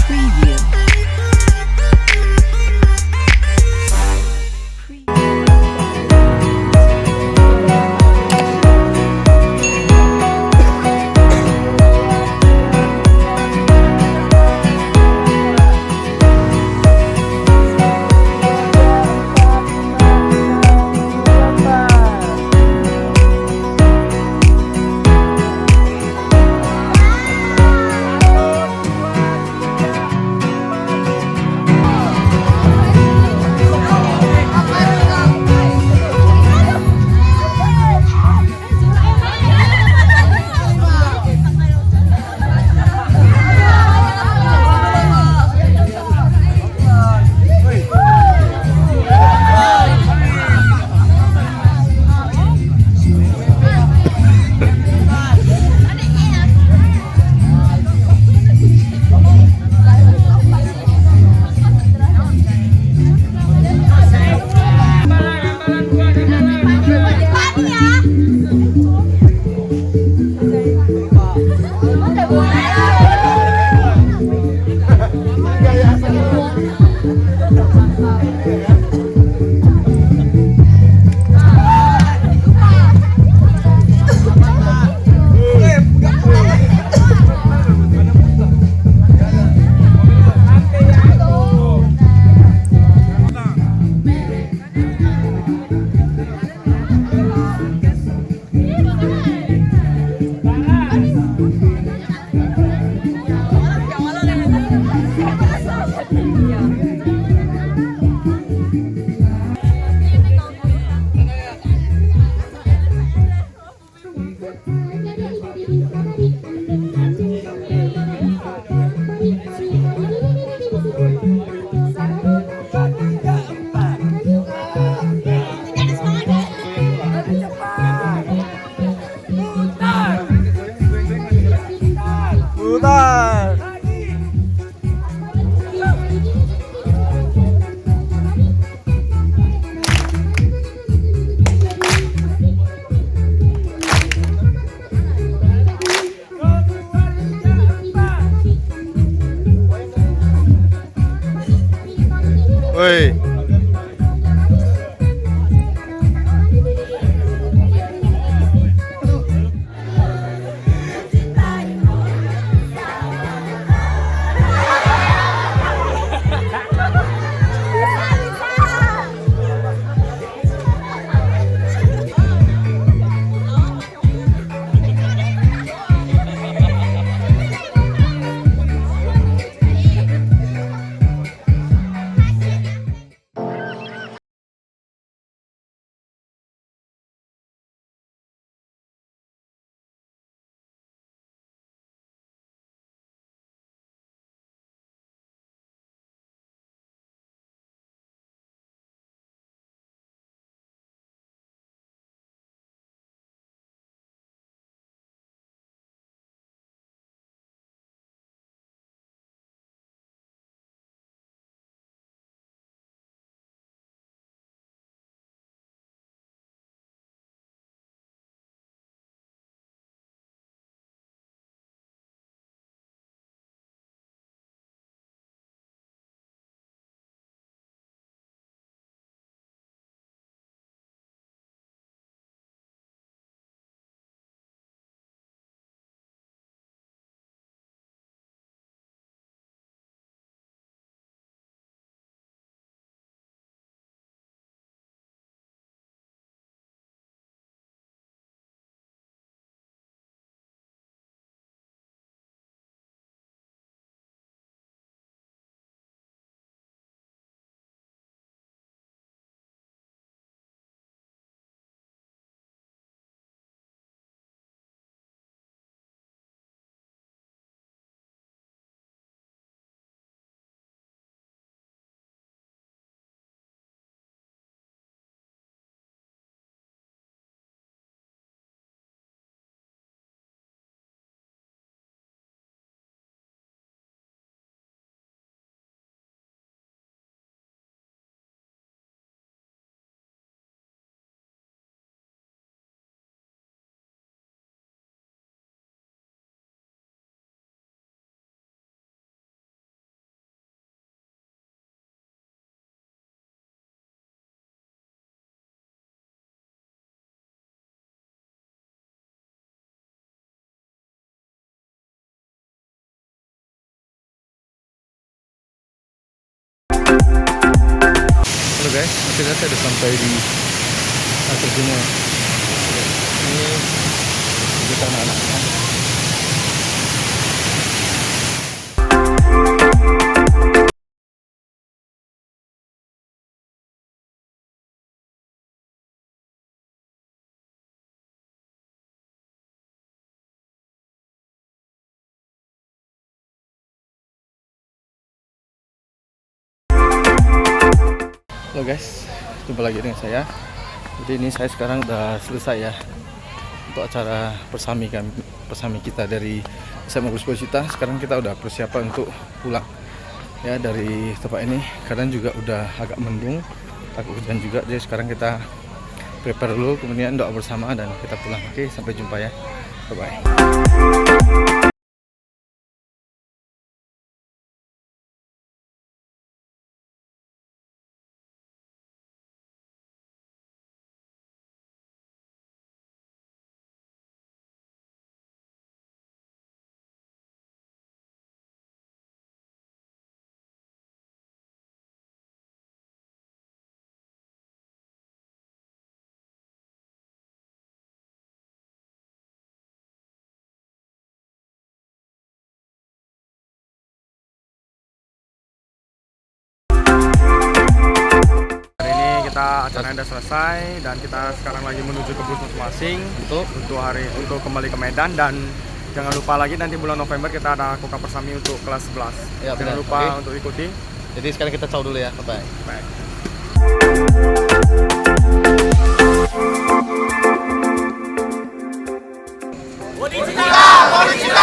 Preview. Putar. Woi. guys, akhirnya saya udah sampai di air terjunnya. Ini kita anak-anaknya. Halo guys, jumpa lagi dengan saya. Jadi ini saya sekarang udah selesai ya untuk acara persami kita dari SMA Gus Cita. Sekarang kita udah persiapan untuk pulang ya dari tempat ini. Kadang juga udah agak mendung, agak hujan juga. Jadi sekarang kita prepare dulu, kemudian doa bersama dan kita pulang. Oke, sampai jumpa ya. Bye bye. Kita acaranya udah selesai dan kita sekarang lagi menuju ke bus masing-masing untuk kembali ke Medan. Dan jangan lupa lagi nanti bulan November kita ada Koka Persami untuk kelas 11 ya, jangan lupa untuk ikuti. Jadi sekarang kita ciao dulu ya, bye bye. Konnichiwa!